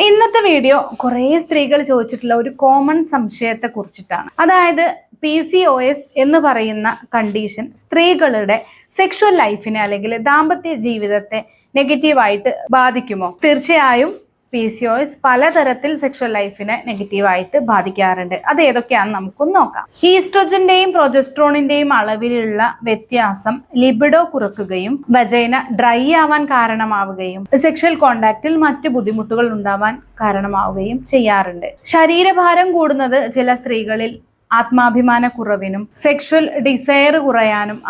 ഇന്നത്തെ വീഡിയോ കുറേ സ്ത്രീകൾ ചോദിച്ചിട്ടുള്ള ഒരു കോമൺ സംശയത്തെ കുറിച്ചിട്ടാണ്. അതായത് PCOS എന്ന് പറയുന്ന കണ്ടീഷൻ സ്ത്രീകളുടെ സെക്ഷുവൽ ലൈഫിനെ അല്ലെങ്കിൽ ദാമ്പത്യ ജീവിതത്തെ നെഗറ്റീവായിട്ട് ബാധിക്കുമോ? തീർച്ചയായും PCOS പലതരത്തിൽ സെക്ഷുവൽ ലൈഫിനെ നെഗറ്റീവായിട്ട് ബാധിക്കാറുണ്ട്. അത് ഏതൊക്കെയാണെന്ന് നമുക്കൊന്ന് നോക്കാം. ഈസ്ട്രോജന്റെയും പ്രൊജസ്ട്രോണിന്റെയും അളവിലുള്ള വ്യത്യാസം ലിബിഡോ കുറക്കുകയും വജൈന ഡ്രൈ ആവാൻ കാരണമാവുകയും സെക്ഷൽ കോണ്ടാക്റ്റിൽ മറ്റു ബുദ്ധിമുട്ടുകൾ ഉണ്ടാവാൻ കാരണമാവുകയും ചെയ്യാറുണ്ട്. ശരീരഭാരം കൂടുന്നത് ചില സ്ത്രീകളിൽ ആത്മാഭിമാന കുറവിനും സെക്ഷുവൽ ഡിസയർ കുറയാനും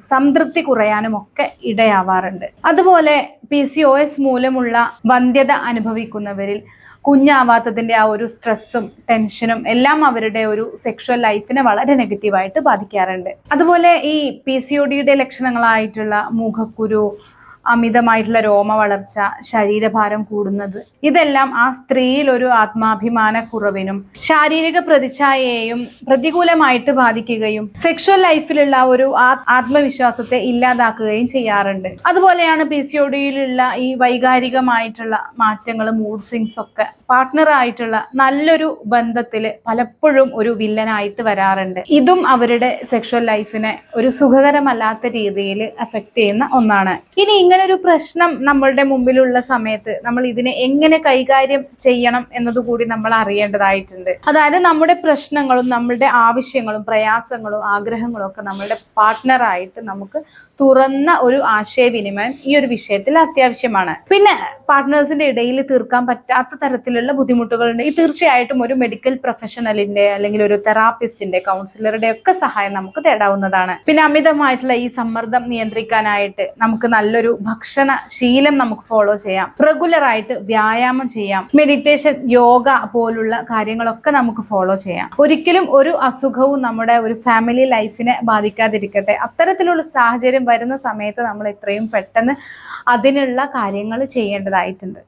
സംതൃപ്തി കുറയാനും ഒക്കെ ഇടയാവാറുണ്ട്. അതുപോലെ PCOS മൂലമുള്ള വന്ധ്യത അനുഭവിക്കുന്നവരിൽ കുഞ്ഞാവാത്തതിന്റെ സ്ട്രെസ്സും ടെൻഷനും എല്ലാം അവരുടെ സെക്ഷുവൽ ലൈഫിനെ വളരെ നെഗറ്റീവായിട്ട് ബാധിക്കാറുണ്ട്. അതുപോലെ ഈ PCODയുടെ ലക്ഷണങ്ങളായിട്ടുള്ള മുഖക്കുരു, അമിതമായിട്ടുള്ള രോമ വളർച്ച, ശരീരഭാരം കൂടുന്നത്, ഇതെല്ലാം ആ സ്ത്രീയിൽ ആത്മാഭിമാന കുറവിനും ശാരീരിക പ്രതിച്ഛായയെയും പ്രതികൂലമായിട്ട് ബാധിക്കുകയും സെക്ഷുവൽ ലൈഫിലുള്ള ആത്മവിശ്വാസത്തെ ഇല്ലാതാക്കുകയും ചെയ്യാറുണ്ട്. അതുപോലെയാണ് PCODയിലുള്ള ഈ വൈകാരികമായിട്ടുള്ള മാറ്റങ്ങൾ, മൂഡ് സ്വിങ്സ് ഒക്കെ പാർട്ട്ണറായിട്ടുള്ള നല്ലൊരു ബന്ധത്തിൽ പലപ്പോഴും വില്ലനായിട്ട് വരാറുണ്ട്. ഇതും അവരുടെ സെക്ഷുവൽ ലൈഫിനെ സുഖകരമല്ലാത്ത രീതിയിൽ അഫക്റ്റ് ചെയ്യുന്ന ഒന്നാണ്. ഇനി ഇങ്ങനൊരു പ്രശ്നം നമ്മളുടെ മുമ്പിലുള്ള സമയത്ത് നമ്മൾ ഇതിനെ എങ്ങനെ കൈകാര്യം ചെയ്യണം എന്നതുകൂടി നമ്മൾ അറിയേണ്ടതായിട്ടുണ്ട്. അതായത് നമ്മുടെ പ്രശ്നങ്ങളും നമ്മളുടെ ആവശ്യങ്ങളും പ്രയാസങ്ങളും ആഗ്രഹങ്ങളും ഒക്കെ നമ്മളുടെ പാർട്ട്ണറായിട്ട് നമുക്ക് തുറന്ന ആശയവിനിമയം ഈ വിഷയത്തിൽ അത്യാവശ്യമാണ്. പിന്നെ പാർട്ട്നേഴ്സിന്റെ ഇടയിൽ തീർക്കാൻ പറ്റാത്ത തരത്തിലുള്ള ബുദ്ധിമുട്ടുകളുണ്ട്. തീർച്ചയായിട്ടും ഒരു മെഡിക്കൽ പ്രൊഫഷണലിന്റെ അല്ലെങ്കിൽ ഒരു തെറാപ്പിസ്റ്റിന്റെ, കൗൺസിലറുടെ ഒക്കെ സഹായം നമുക്ക് തേടാവുന്നതാണ്. പിന്നെ അമിതമായിട്ടുള്ള ഈ സമ്മർദ്ദം നിയന്ത്രിക്കാനായിട്ട് നമുക്ക് നല്ലൊരു ഭക്ഷണ ശീലം നമുക്ക് ഫോളോ ചെയ്യാം. റെഗുലർ ആയിട്ട് വ്യായാമം ചെയ്യാം. മെഡിറ്റേഷൻ, യോഗ പോലുള്ള കാര്യങ്ങളൊക്കെ നമുക്ക് ഫോളോ ചെയ്യാം. ഒരിക്കലും ഒരു അസുഖവും നമ്മുടെ ഫാമിലി ലൈഫിനെ ബാധിക്കാതിരിക്കട്ടെ. അത്തരത്തിലുള്ള സാഹചര്യം വരുന്ന സമയത്ത് നമ്മൾ എത്രയും പെട്ടെന്ന് അതിനുള്ള കാര്യങ്ങൾ ചെയ്യേണ്ടതായിട്ടുണ്ട്.